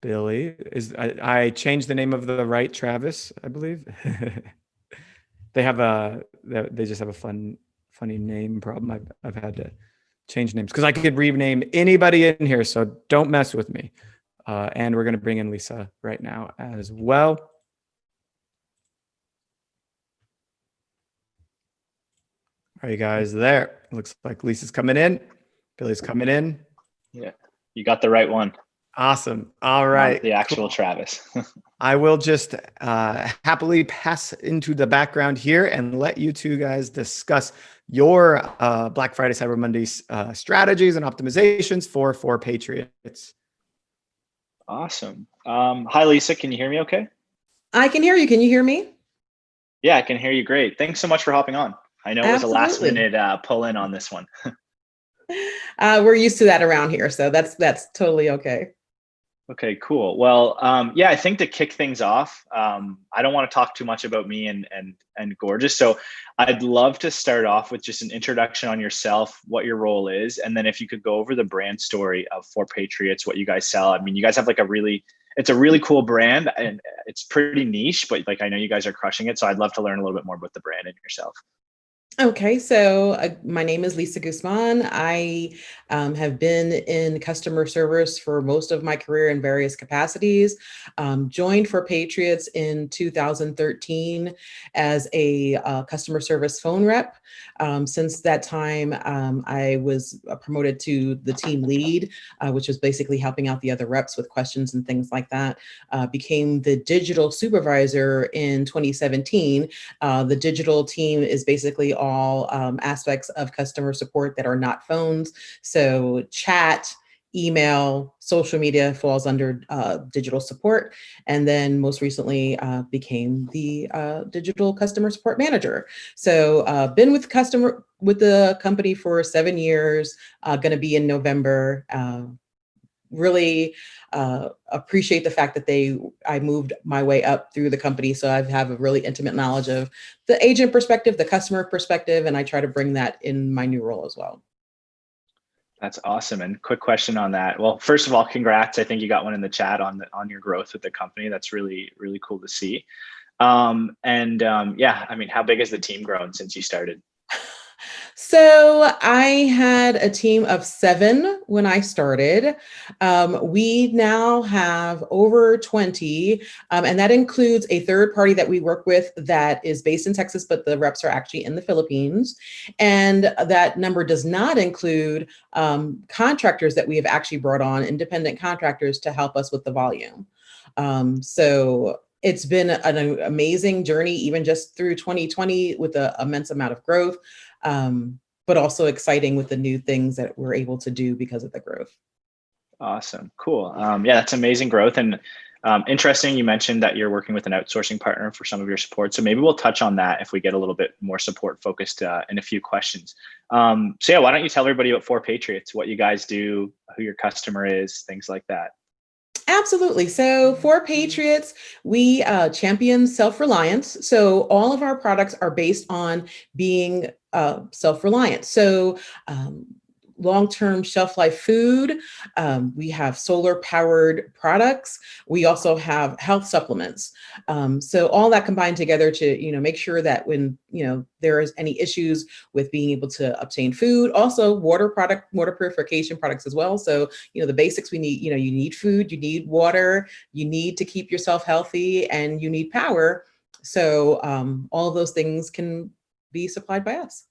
Billy I changed the name of the right Travis, I believe. They just have a funny name problem. I've had to change names because I could rename anybody in here, so don't mess with me. And we're going to bring in Lisa right now as well. Are you guys there? Looks like Lisa's coming in. Billy's coming in. Yeah, you got the right one. Awesome. All right. Not the actual cool. Travis. I will just happily pass into the background here and let you two guys discuss your Black Friday, Cyber Monday strategies and optimizations for 4Patriots. Awesome. Hi, Lisa. Can you hear me okay? I can hear you. Can you hear me? Yeah, I can hear you great. Thanks so much for hopping on. I know it was Absolutely. a last minute pull in on this one. We're used to that around here, so that's totally okay. Okay, cool. Well, yeah, I think to kick things off, I don't want to talk too much about me and Gorgeous. So I'd love to start off with just an introduction on yourself, what your role is, and then if you could go over the brand story of 4Patriots, what you guys sell. I mean, you guys have like it's a really cool brand and it's pretty niche, but like I know you guys are crushing it. So I'd love to learn a little bit more about the brand and yourself. Okay, so my name is Lisa Guzman. I have been in customer service for most of my career in various capacities. Joined 4Patriots in 2013 as a customer service phone rep. Since that time, I was promoted to the team lead, which was basically helping out the other reps with questions and things like that. Became the digital supervisor in 2017. The digital team is basically all aspects of customer support that are not phones. So chat, email, social media falls under digital support. And then most recently became the digital customer support manager. So been with the company for 7 years, going to be in November. Really appreciate the fact that I moved my way up through the company. So I have a really intimate knowledge of the agent perspective, the customer perspective, and I try to bring that in my new role as well. That's awesome. And quick question on that. Well, first of all, congrats. I think you got one in the chat on your growth with the company. That's really, really cool to see. Yeah, I mean, how big has the team grown since you started? So I had a team of 7 when I started. We now have over 20, and that includes a third party that we work with that is based in Texas, but the reps are actually in the Philippines. And that number does not include contractors that we have actually brought on, independent contractors to help us with the volume. So it's been an amazing journey, even just through 2020 with an immense amount of growth. But also exciting with the new things that we're able to do because of the growth. Awesome. Cool. Yeah, that's amazing growth. And interesting, you mentioned that you're working with an outsourcing partner for some of your support. So maybe we'll touch on that if we get a little bit more support focused in a few questions. So yeah, why don't you tell everybody about 4Patriots, what you guys do, who your customer is, things like that. Absolutely. So 4Patriots, we champion self-reliance. So all of our products are based on being self-reliant. So long-term shelf life food. We have solar powered products. We also have health supplements. So all that combined together to, make sure that when, there is any issues with being able to obtain food, also water purification products as well. So, the basics we need, you need food, you need water, you need to keep yourself healthy, and you need power. So all of those things can be supplied by us.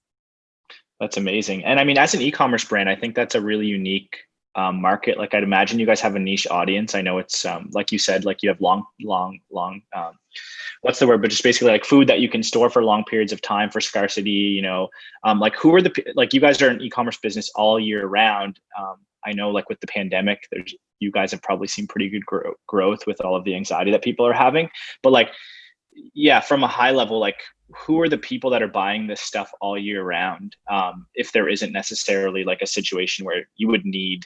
That's amazing. And I mean, as an e-commerce brand, I think that's a really unique market. Like I'd imagine you guys have a niche audience. I know it's like you said, like you have long, what's the word? But just basically like food that you can store for long periods of time for scarcity, like who are like you guys are an e-commerce business all year round. I know like with the pandemic, you guys have probably seen pretty good growth with all of the anxiety that people are having. But like, yeah, from a high level, like who are the people that are buying this stuff all year round? If there isn't necessarily like a situation where you would need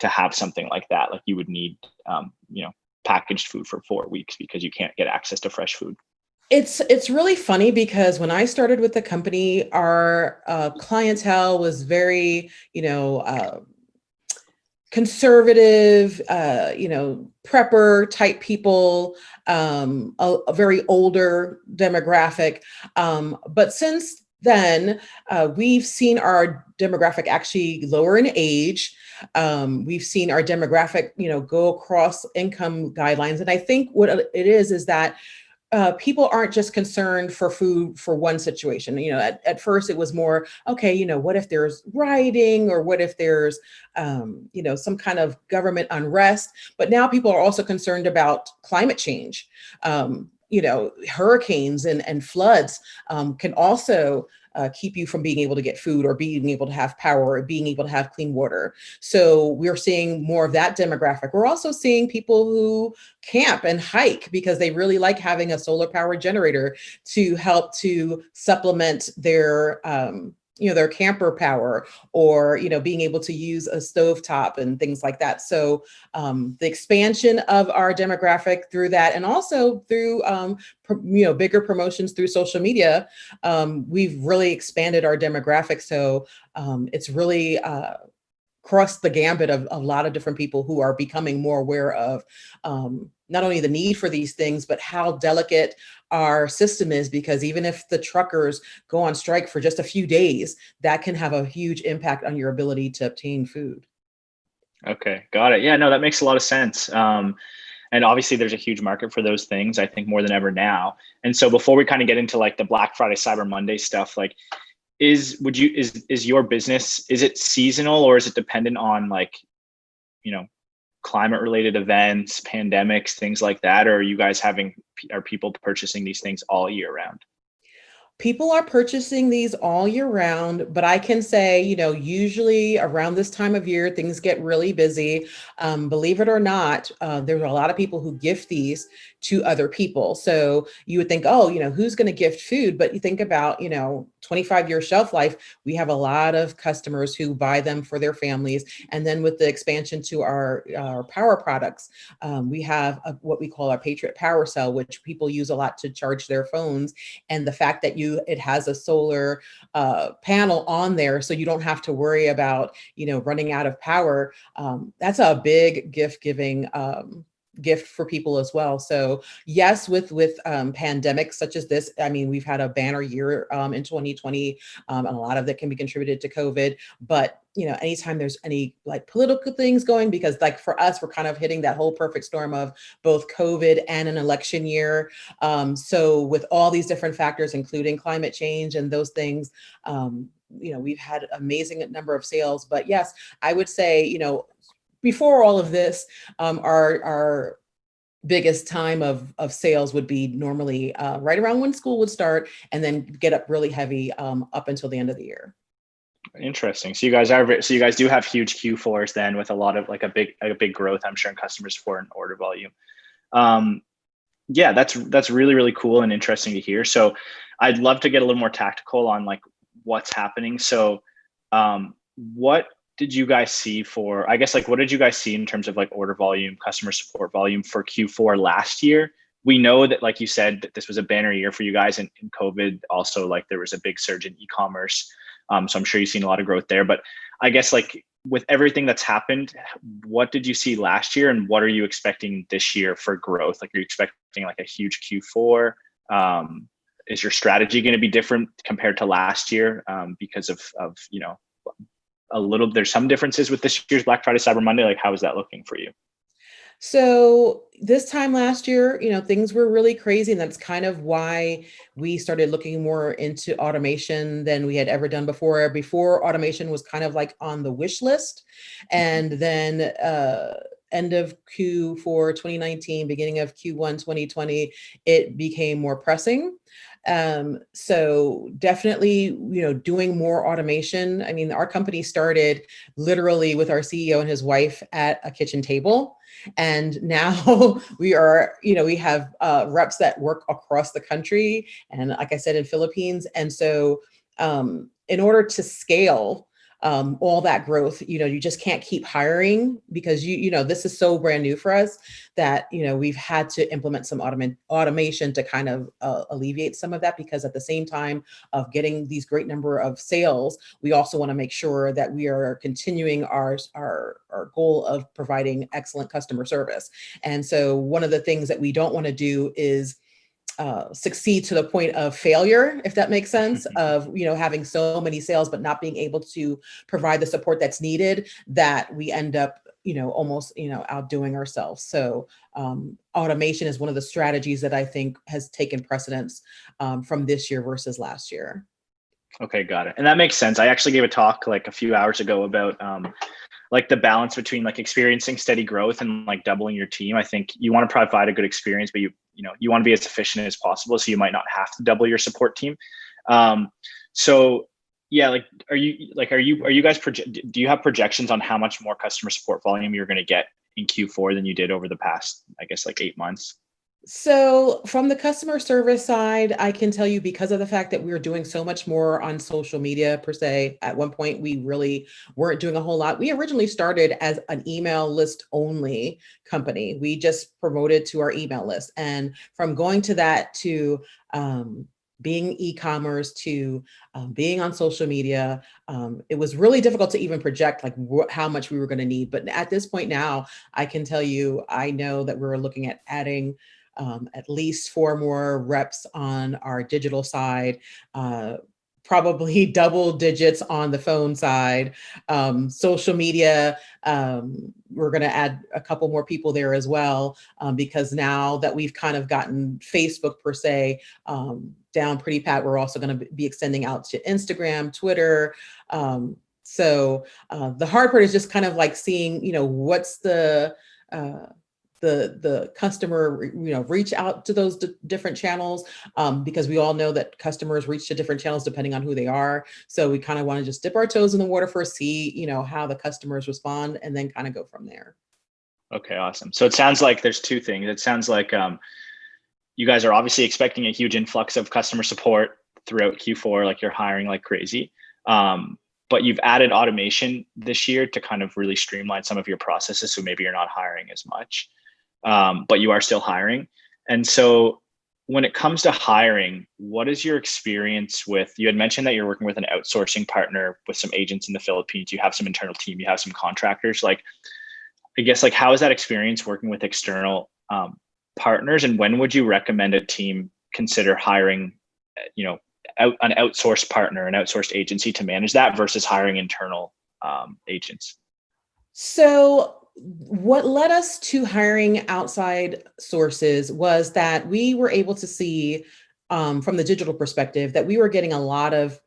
to have something like that, like you would need, packaged food for 4 weeks because you can't get access to fresh food. It's really funny because when I started with the company, our clientele was very, conservative, prepper type people, a very older demographic. But since then, we've seen our demographic actually lower in age. We've seen our demographic, go across income guidelines. And I think what it is that people aren't just concerned for food for one situation. At first it was more, okay, what if there's rioting, or what if there's, some kind of government unrest? But now people are also concerned about climate change. Hurricanes and floods can also keep you from being able to get food, or being able to have power, or being able to have clean water. So we're seeing more of that demographic. We're also seeing people who camp and hike because they really like having a solar powered generator to help to supplement their camper power, or being able to use a stovetop and things like that. So the expansion of our demographic through that, and also through bigger promotions through social media, we've really expanded our demographic. So it's really crossed the gambit of a lot of different people who are becoming more aware of not only the need for these things, but how delicate our system is, because even if the truckers go on strike for just a few days, that can have a huge impact on your ability to obtain food. Okay, got it. Yeah, no, that makes a lot of sense. And obviously there's a huge market for those things, I think more than ever now. And so before we kind of get into like the Black Friday, Cyber Monday stuff, like is your business, is it seasonal, or is it dependent on like, climate related events, pandemics, things like that? Or are people purchasing these things all year round? People are purchasing these all year round, but I can say, usually around this time of year, things get really busy. Believe it or not, there's a lot of people who gift these to other people. So you would think, oh, who's going to gift food? But you think about, 25-year shelf life, we have a lot of customers who buy them for their families. And then with the expansion to our power products, we have what we call our Patriot Power Cell, which people use a lot to charge their phones. And the fact that it has a solar panel on there, so you don't have to worry about running out of power. That's a big gift giving gift for people as well. So yes, with pandemics such as this, I mean, we've had a banner year in 2020, and a lot of that can be contributed to COVID. But anytime there's any like political things going, because like for us, we're kind of hitting that whole perfect storm of both COVID and an election year. So with all these different factors, including climate change and those things, we've had amazing number of sales. But yes, I would say, before all of this, our biggest time of sales would be normally right around when school would start, and then get up really heavy up until the end of the year. Interesting. So you guys do have huge Q4s then, with a lot of like a big growth, I'm sure, in customer support and order volume. Yeah, that's really, really cool and interesting to hear. So I'd love to get a little more tactical on like what's happening. So what did you guys see what did you guys see in terms of like order volume, customer support volume for Q4 last year? We know that, like you said, that this was a banner year for you guys, and in COVID also, like there was a big surge in e-commerce. So I'm sure you've seen a lot of growth there, but I guess like with everything that's happened, what did you see last year, and what are you expecting this year for growth? Like, are you expecting like a huge Q4? Is your strategy going to be different compared to last year because of there's some differences with this year's Black Friday, Cyber Monday? Like, how is that looking for you? So this time last year, things were really crazy. And that's kind of why we started looking more into automation than we had ever done before. Before, automation was kind of like on the wish list. And then end of Q4 2019, beginning of Q1 2020, it became more pressing. So definitely, doing more automation. I mean, our company started literally with our CEO and his wife at a kitchen table. And now we have reps that work across the country, and like I said, in Philippines. And so in order to scale, all that growth, you just can't keep hiring because this is so brand new for us that, we've had to implement some automation to kind of alleviate some of that, because at the same time of getting these great number of sales, we also want to make sure that we are continuing our goal of providing excellent customer service. And so one of the things that we don't want to do is succeed to the point of failure, if that makes sense, of, having so many sales, but not being able to provide the support that's needed, that we end up, almost, outdoing ourselves. So automation is one of the strategies that I think has taken precedence from this year versus last year. Okay, got it. And that makes sense. I actually gave a talk like a few hours ago about like the balance between like experiencing steady growth and like doubling your team. I think you want to provide a good experience, but you want to be as efficient as possible. So you might not have to double your support team. So yeah, like, are you guys, do you have projections on how much more customer support volume you're going to get in Q4 than you did over the past, I guess, like 8 months? So from the customer service side, I can tell you, because of the fact that we were doing so much more on social media per se, at one point we really weren't doing a whole lot. We originally started as an email list only company. We just promoted to our email list. And from going to that to being e-commerce to being on social media, it was really difficult to even project like how much we were going to need. But at this point now, I can tell you, I know that we're looking at adding at least 4 more reps on our digital side, probably double digits on the phone side. Social media, we're going to add a couple more people there as well, because now that we've kind of gotten Facebook per se down pretty pat, we're also going to be extending out to Instagram, Twitter. So the hard part is just kind of like seeing, what's the customer, reach out to those different channels, because we all know that customers reach to different channels depending on who they are. So we kind of want to just dip our toes in the water first, see, how the customers respond, and then kind of go from there. Okay, awesome. So it sounds like there's 2 things. It sounds like you guys are obviously expecting a huge influx of customer support throughout Q4, like you're hiring like crazy. But you've added automation this year to kind of really streamline some of your processes. So maybe you're not hiring as much. But you are still hiring. And so when it comes to hiring, what is your experience with, you had mentioned that you're working with an outsourcing partner with some agents in the Philippines, you have some internal team, you have some contractors. Like, I guess, like, how is that experience working with external partners? And when would you recommend a team consider hiring, an outsourced partner, an outsourced agency to manage that versus hiring internal agents? So what led us to hiring outside sources was that we were able to see from the digital perspective that we were getting a lot of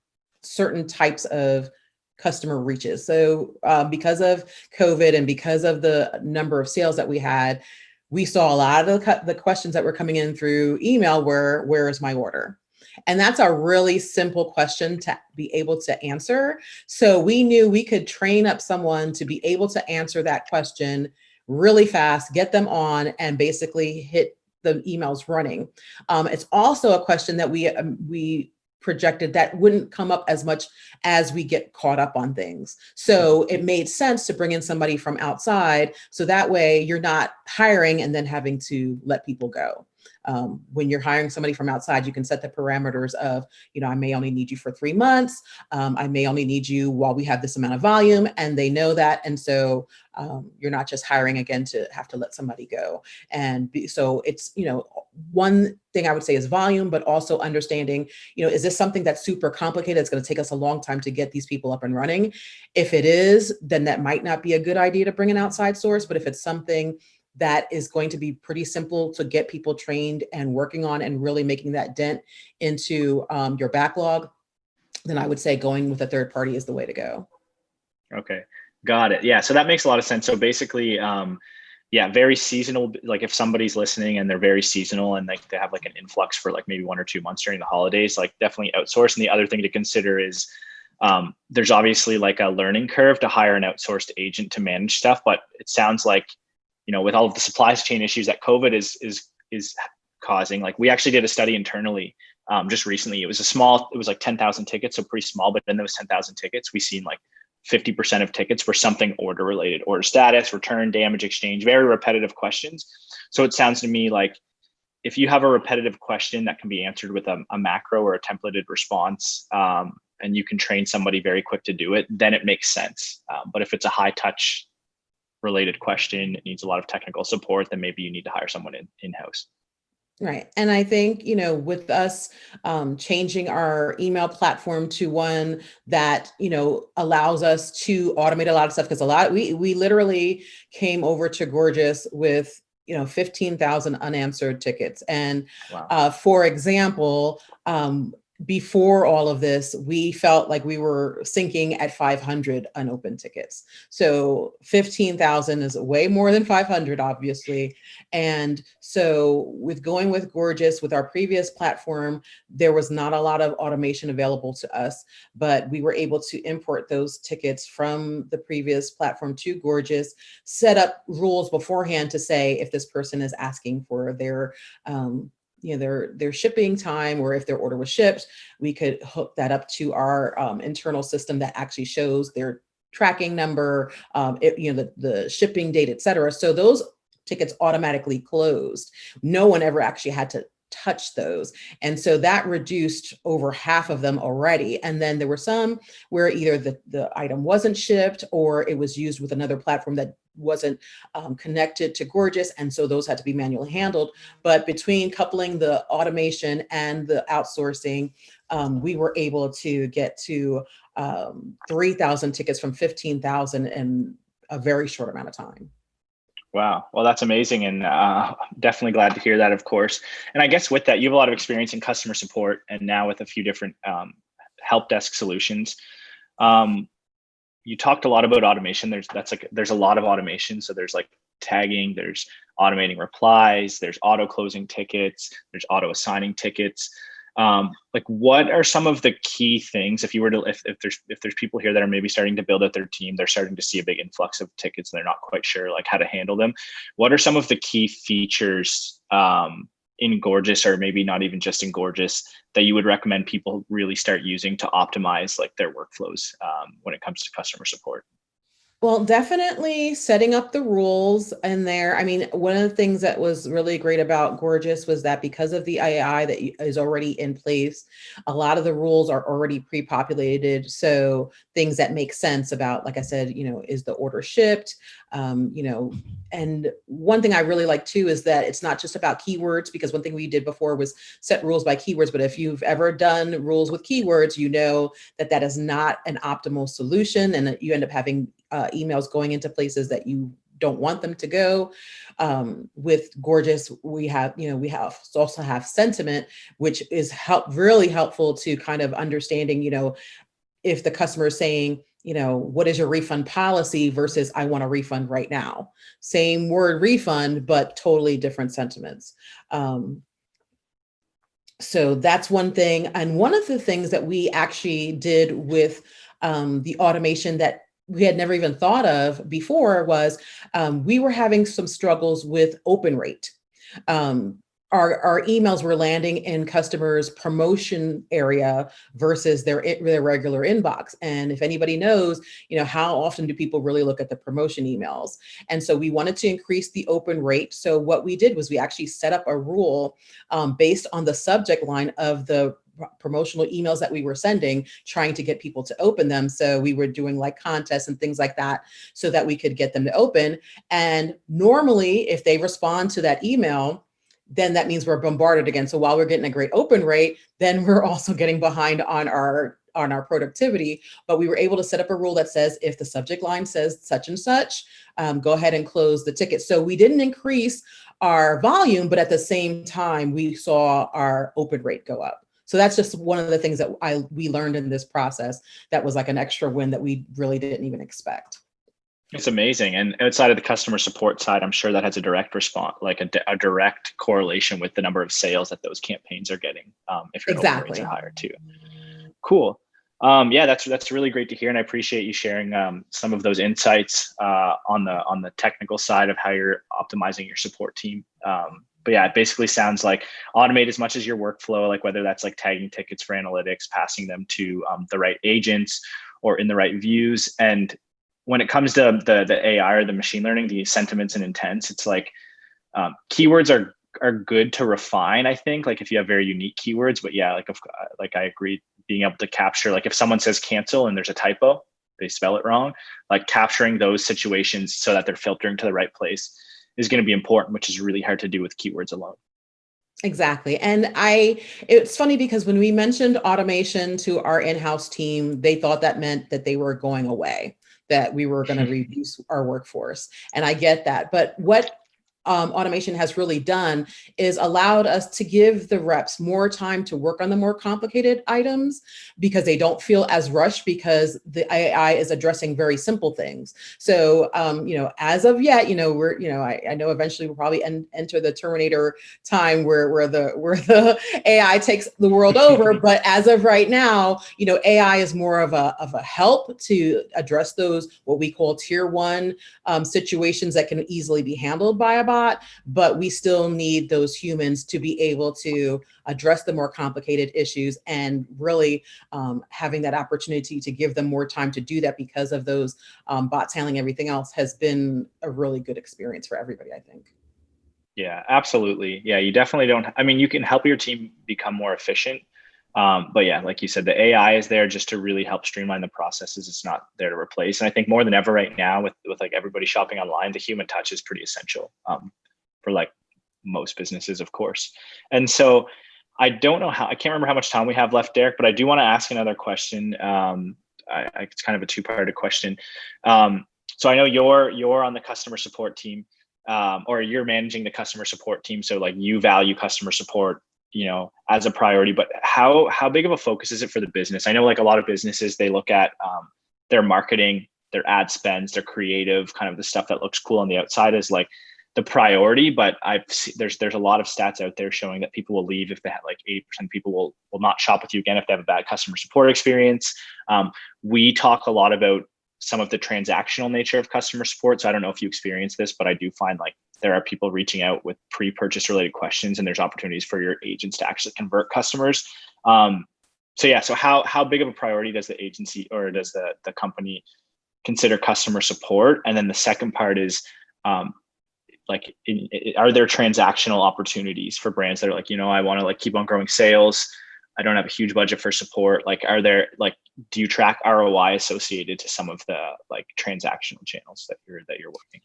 certain types of customer reaches. So because of COVID and because of the number of sales that we had, we saw a lot of the questions that were coming in through email were, where is my order? And that's a really simple question to be able to answer. So we knew we could train up someone to be able to answer that question really fast, get them on, and basically hit the emails running. It's also a question that we projected that wouldn't come up as much as we get caught up on things. So it made sense to bring in somebody from outside. So that way you're not hiring and then having to let people go. When you're hiring somebody from outside, you can set the parameters of, I may only need you for 3 months. I may only need you while we have this amount of volume, and they know that. And so you're not just hiring again to have to let somebody go. And so it's, one thing I would say is volume, but also understanding, is this something that's super complicated? It's going to take us a long time to get these people up and running. If it is, then that might not be a good idea to bring an outside source. But if it's something that is going to be pretty simple to get people trained and working on and really making that dent into your backlog, then I would say going with a third party is the way to go. Okay, got it. Yeah, so that makes a lot of sense. So basically, very seasonal. Like if somebody's listening and they're very seasonal and like they have like an influx for like maybe 1 or 2 months during the holidays, like definitely outsource. And the other thing to consider is there's obviously like a learning curve to hire an outsourced agent to manage stuff, but it sounds like, with all of the supply chain issues that COVID is causing, like we actually did a study internally just recently. It was like 10,000 tickets, so pretty small, but then there was 10,000 tickets. We seen like 50% of tickets for something order related, order status, return, damage, exchange, very repetitive questions. So it sounds to me like if you have a repetitive question that can be answered with a macro or a templated response, and you can train somebody very quick to do it, then it makes sense. But if it's a high touch related question, it needs a lot of technical support, then maybe you need to hire someone in-house. Right. And I think, with us changing our email platform to one that, allows us to automate a lot of stuff, because we literally came over to Gorgeous with 15,000 unanswered tickets. And Wow. for example, before all of this, we felt like we were sinking at 500 unopened tickets. So 15,000 is way more than 500, obviously. And so with going with Gorgeous, with our previous platform, there was not a lot of automation available to us, but we were able to import those tickets from the previous platform to Gorgeous, set up rules beforehand to say if this person is asking for their their shipping time, or if their order was shipped, we could hook that up to our internal system that actually shows their tracking number, the shipping date, et cetera. So those tickets automatically closed. No one ever actually had to touch those. And so that reduced over half of them already. And then there were some where either the item wasn't shipped, or it was used with another platform that wasn't connected to Gorgeous. And so those had to be manually handled. But between coupling the automation and the outsourcing, we were able to get to 3,000 tickets from 15,000 in a very short amount of time. Wow. Well, that's amazing. And definitely glad to hear that, of course. And I guess with that, you have a lot of experience in customer support, and now with a few different help desk solutions. You talked a lot about automation. There's a lot of automation. So there's like tagging, there's automating replies, there's auto closing tickets, there's auto assigning tickets. Like, what are some of the key things if there's people here that are maybe starting to build out their team, they're starting to see a big influx of tickets and they're not quite sure like how to handle them. What are some of the key features in Gorgeous, or maybe not even just in Gorgeous, that you would recommend people really start using to optimize like their workflows when it comes to customer support? Well, definitely setting up the rules in there. I mean, one of the things that was really great about Gorgeous was that because of the AI that is already in place, a lot of the rules are already pre-populated. So things that make sense about, like I said, is the order shipped? And one thing I really like too is that it's not just about keywords, because one thing we did before was set rules by keywords. But if you've ever done rules with keywords, you know that is not an optimal solution, and you end up having emails going into places that you don't want them to go. With Gorgeous, we also have sentiment, which is really helpful to kind of understanding, if the customer is saying, what is your refund policy versus I want a refund right now. Same word refund, but totally different sentiments. So that's one thing. And one of the things that we actually did with the automation that we had never even thought of before was we were having some struggles with open rate. Our emails were landing in customers' promotion area versus their regular inbox. And if anybody knows, how often do people really look at the promotion emails? And so we wanted to increase the open rate. So what we did was we actually set up a rule based on the subject line of the promotional emails that we were sending, trying to get people to open them. So we were doing like contests and things like that so that we could get them to open. And normally, if they respond to that email, then that means we're bombarded again. So while we're getting a great open rate, then we're also getting behind on our productivity. But we were able to set up a rule that says if the subject line says such and such, go ahead and close the ticket. So we didn't increase our volume, but at the same time, we saw our open rate go up. So that's just one of the things that we learned in this process that was like an extra win that we really didn't even expect. It's amazing. And outside of the customer support side, I'm sure that has a direct response, like a direct correlation with the number of sales that those campaigns are getting if your open rates are higher too. Cool. Yeah, that's really great to hear. And I appreciate you sharing some of those insights on the technical side of how you're optimizing your support team. But yeah, it basically sounds like automate as much as your workflow, like whether that's like tagging tickets for analytics, passing them to the right agents, or in the right views. And when it comes to the AI or the machine learning, the sentiments and intents, it's like keywords are good to refine, I think, like if you have very unique keywords. But yeah, like I agree, being able to capture, like if someone says cancel and there's a typo, they spell it wrong, like capturing those situations so that they're filtering to the right place is going to be important, which is really hard to do with keywords alone. Exactly. And it's funny because when we mentioned automation to our in-house team, they thought that meant that they were going away, that we were going to reduce our workforce. And I get that. But what automation has really done is allowed us to give the reps more time to work on the more complicated items because they don't feel as rushed because the AI is addressing very simple things. So, as of yet, I know eventually we'll probably enter the Terminator time where the AI takes the world over. But as of right now, AI is more of a help to address those what we call tier one situations that can easily be handled by a bot. But we still need those humans to be able to address the more complicated issues, and really having that opportunity to give them more time to do that because of those bots handling everything else has been a really good experience for everybody, I think. Yeah, absolutely. Yeah, you definitely don't. I mean, you can help your team become more efficient. But yeah, like you said, the AI is there just to really help streamline the processes. It's not there to replace. And I think more than ever right now, with like everybody shopping online, the human touch is pretty essential for like most businesses, of course. And so I can't remember how much time we have left, Derek, but I do want to ask another question. It's kind of a two-parted question. So I know you're on the customer support team, or you're managing the customer support team. So like you value customer support, as a priority, but how big of a focus is it for the business? I know like a lot of businesses, they look at their marketing, their ad spends, their creative, kind of the stuff that looks cool on the outside as like the priority. But I've seen there's a lot of stats out there showing that people will leave if they have, like 80% of people will not shop with you again if they have a bad customer support experience. We talk a lot about some of the transactional nature of customer support. So I don't know if you experience this, but I do find like there are people reaching out with pre-purchase related questions, and there's opportunities for your agents to actually convert customers. So how big of a priority does the agency or does the company consider customer support? And then the second part is, are there transactional opportunities for brands that are like, I want to like keep on growing sales, I don't have a huge budget for support. Like, do you track ROI associated to some of the like transactional channels that you're working?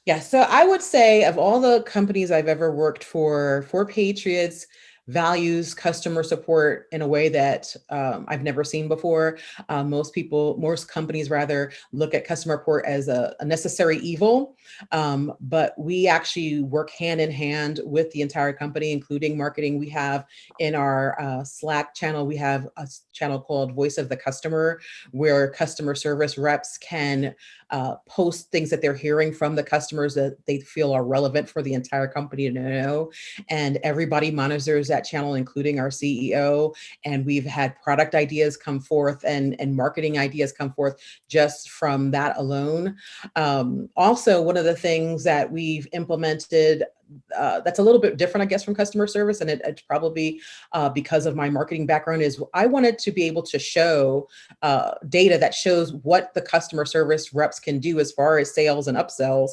Yeah, so I would say of all the companies I've ever worked for, 4Patriots values customer support in a way that I've never seen before. Most companies rather look at customer support as a necessary evil, but we actually work hand in hand with the entire company, including marketing. We have in our Slack channel, we have a channel called Voice of the Customer, where customer service reps can post things that they're hearing from the customers that they feel are relevant for the entire company to know. And everybody monitors that channel, including our CEO. And we've had product ideas come forth and marketing ideas come forth just from that alone. Also, one of the things that we've implemented that's a little bit different, I guess, from customer service, and it's probably because of my marketing background, is I wanted to be able to show data that shows what the customer service reps can do as far as sales and upsells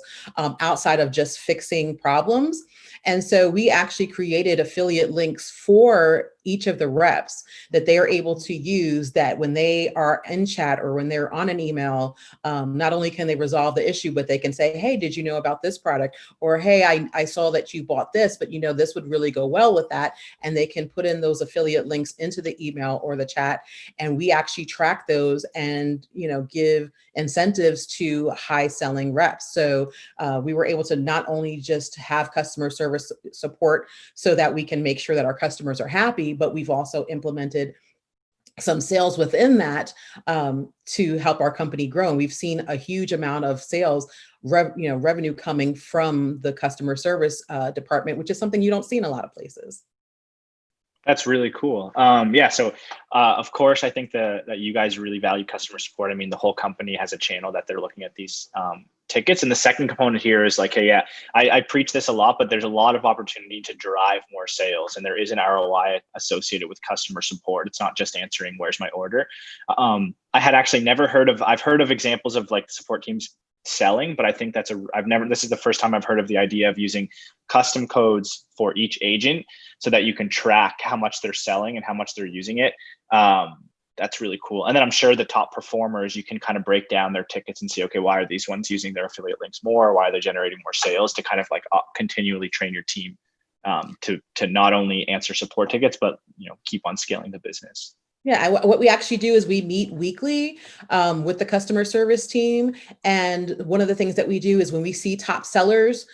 outside of just fixing problems. And so we actually created affiliate links for each of the reps that they are able to use, that when they are in chat or when they're on an email, not only can they resolve the issue, but they can say, hey, did you know about this product? Or, hey, I saw that you bought this, but this would really go well with that. And they can put in those affiliate links into the email or the chat. And we actually track those and, give incentives to high selling reps. So we were able to not only just have customer service support so that we can make sure that our customers are happy, but we've also implemented some sales within that to help our company grow. And we've seen a huge amount of sales revenue coming from the customer service department, which is something you don't see in a lot of places. That's really cool. Yeah. So, of course, I think that you guys really value customer support. I mean, the whole company has a channel that they're looking at these tickets. And the second component here is like, hey, yeah, I preach this a lot, but there's a lot of opportunity to drive more sales, and there is an ROI associated with customer support. It's not just answering where's my order. I had actually never heard of, I've heard of examples of like support teams selling, but I think this is the first time I've heard of the idea of using custom codes for each agent so that you can track how much they're selling and how much they're using it. That's really cool. And then I'm sure the top performers, you can kind of break down their tickets and see, okay, why are these ones using their affiliate links more? Why are they generating more sales, to kind of like continually train your team to not only answer support tickets, but, you know, keep on scaling the business. Yeah, what we actually do is we meet weekly with the customer service team. And one of the things that we do is when we see top sellers,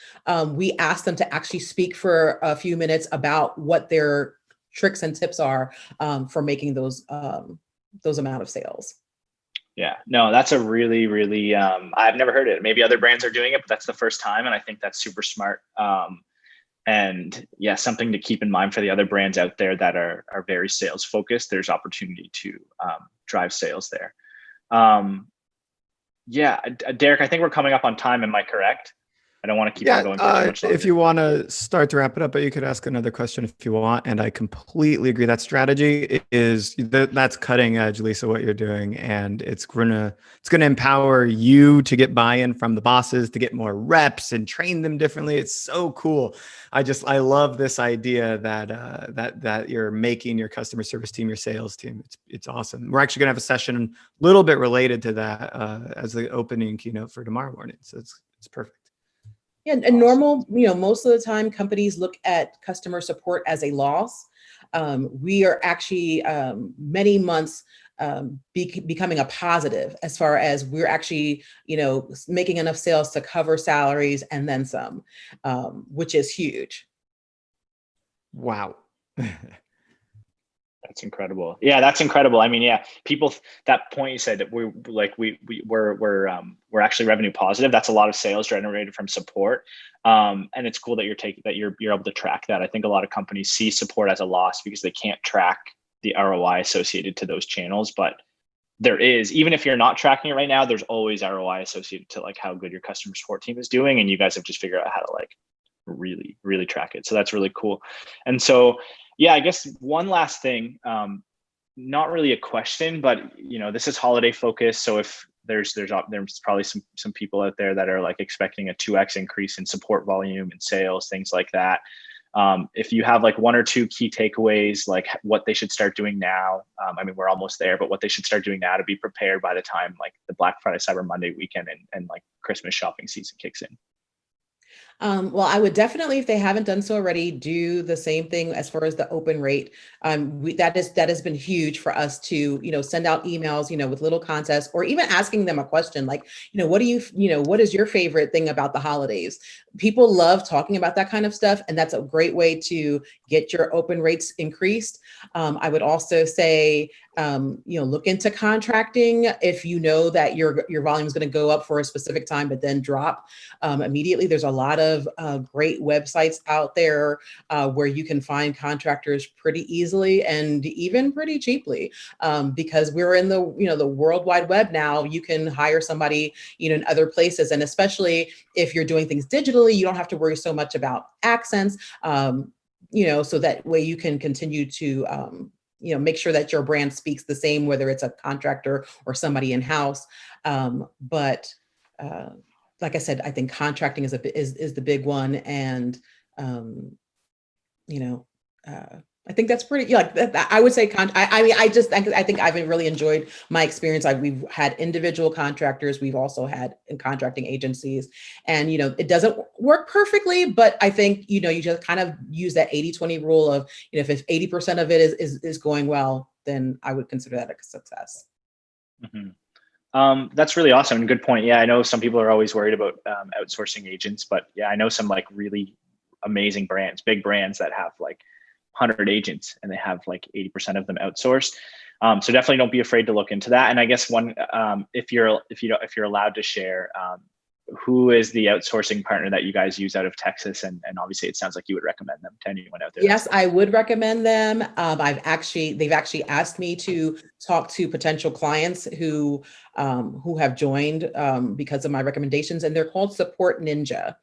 we ask them to actually speak for a few minutes about what their tricks and tips are for making those amount of sales. Yeah, no, that's a really, really, I've never heard it. Maybe other brands are doing it, but that's the first time. And I think that's super smart. And yeah, something to keep in mind for the other brands out there that are very sales focused. There's opportunity to drive sales there. Yeah, Derek, I think we're coming up on time. Am I correct? I don't want to keep on going for too much longer. If you want to start to wrap it up, but you could ask another question if you want. And I completely agree. That strategy that's cutting edge, Lisa, what you're doing. And it's gonna empower you to get buy-in from the bosses, to get more reps and train them differently. It's so cool. I love this idea that you're making your customer service team your sales team. It's awesome. We're actually gonna have a session a little bit related to that as the opening keynote for tomorrow morning. So it's perfect. Yeah, and normal, most of the time companies look at customer support as a loss. We are actually many months becoming a positive, as far as we're actually, making enough sales to cover salaries and then some, which is huge. Wow. That's incredible. Yeah, that's incredible. I mean, yeah, people, that point you said that we're actually revenue positive. That's a lot of sales generated from support. And it's cool that you're able to track that. I think a lot of companies see support as a loss because they can't track the ROI associated to those channels. But there is, even if you're not tracking it right now, there's always ROI associated to like how good your customer support team is doing. And you guys have just figured out how to like really, really track it. So that's really cool. And so, yeah, I guess one last thing, not really a question, but this is holiday focused. So if there's probably some people out there that are like expecting a 2x increase in support volume and sales, things like that. If you have like one or two key takeaways, like what they should start doing now. I mean, we're almost there, but what they should start doing now to be prepared by the time like the Black Friday, Cyber Monday weekend and like Christmas shopping season kicks in. Well, I would definitely, if they haven't done so already, do the same thing as far as the open rate. That has been huge for us to, send out emails, with little contests, or even asking them a question like, what is your favorite thing about the holidays? People love talking about that kind of stuff, and that's a great way to get your open rates increased. I would also say, look into contracting if you know that your volume is going to go up for a specific time, but then drop immediately. There's a lot of great websites out there where you can find contractors pretty easily and even pretty cheaply, because we're in the the World Wide Web now. You can hire somebody in other places, and especially if you're doing things digitally, you don't have to worry so much about accents. So that way you can continue to make sure that your brand speaks the same, whether it's a contractor or somebody in-house. But like I said, I think contracting is the big one. And, I think that's pretty, I would say, I think I've really enjoyed my experience. We've had individual contractors. We've also had contracting agencies, and, it doesn't work perfectly, but I think, you just kind of use that 80-20 rule of, if 80% of it is going well, then I would consider that a success. Mm-hmm. That's really awesome and good point. Yeah, I know some people are always worried about outsourcing agents, but yeah, I know some like really amazing brands, big brands that have like 100 agents and they have like 80% of them outsourced. So definitely don't be afraid to look into that. And I guess one, if you're allowed to share, who is the outsourcing partner that you guys use out of Texas? And obviously it sounds like you would recommend them to anyone out there. Yes, I would recommend them. They've actually asked me to talk to potential clients who have joined because of my recommendations, and they're called Support Ninja.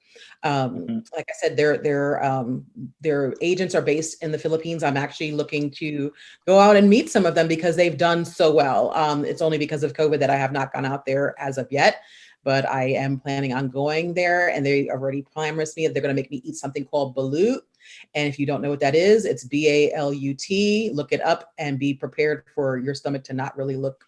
Like I said, their agents are based in the Philippines. I'm actually looking to go out and meet some of them because they've done so well. It's only because of COVID that I have not gone out there as of yet. But I am planning on going there, and they already promised me that they're going to make me eat something called balut. And if you don't know what that is, it's BALUT. Look it up and be prepared for your stomach to not really look,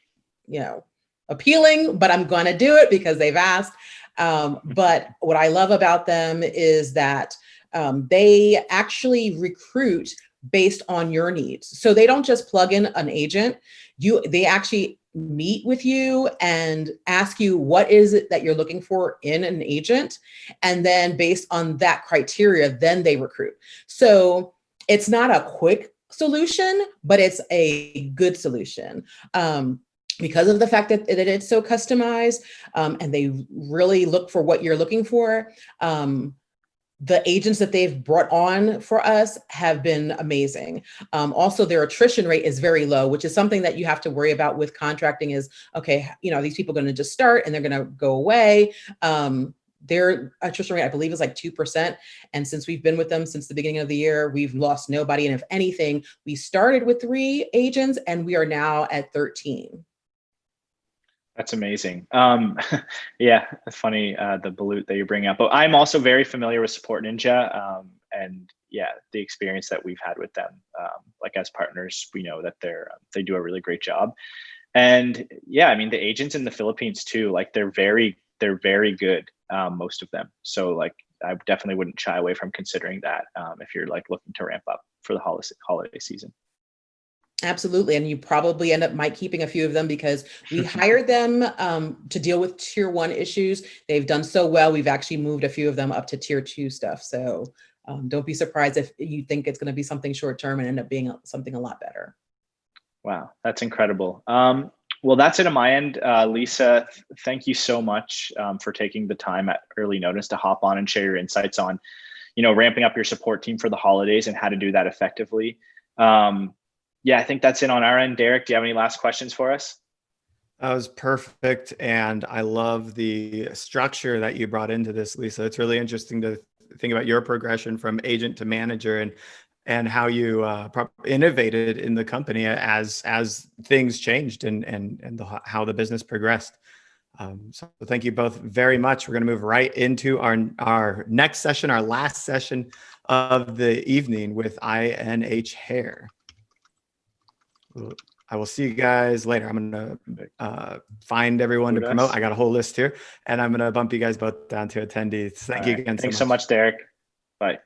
appealing, but I'm going to do it because they've asked. But what I love about them is that they actually recruit based on your needs. So they don't just plug in an agent. They actually meet with you and ask you what is it that you're looking for in an agent, and then based on that criteria, then they recruit. So it's not a quick solution, but it's a good solution because of the fact that it's so customized, and they really look for what you're looking for. The agents that they've brought on for us have been amazing. Also, their attrition rate is very low, which is something that you have to worry about with contracting is, okay, these people are going to just start and they're going to go away. Their attrition rate, I believe, is like 2%. And since we've been with them since the beginning of the year, we've lost nobody. And if anything, we started with 3 agents and we are now at 13. That's amazing. Yeah, it's funny, the balut that you bring up, but I'm also very familiar with Support Ninja. And yeah, the experience that we've had with them, like as partners, we know that they do a really great job. And yeah, I mean, the agents in the Philippines too, like they're very good, most of them. So like, I definitely wouldn't shy away from considering that if you're like looking to ramp up for the holiday season. Absolutely. And you probably might keeping a few of them because we hired them to deal with tier 1 issues. They've done so well. We've actually moved a few of them up to tier 2 stuff. So don't be surprised if you think it's going to be something short term and end up being something a lot better. Wow, that's incredible. Well, that's it on my end. Lisa, thank you so much for taking the time at early notice to hop on and share your insights on, ramping up your support team for the holidays and how to do that effectively. Yeah, I think that's it on our end. Derek, do you have any last questions for us? That was perfect. And I love the structure that you brought into this, Lisa. It's really interesting to think about your progression from agent to manager and how you innovated in the company as things changed and how the business progressed. So thank you both very much. We're going to move right into our next session, our last session of the evening with INH Hair. I will see you guys later. I'm going to find everyone to promote. I got a whole list here, and I'm going to bump you guys both down to attendees. Thank you again so much. Thanks so much, Derek. Bye.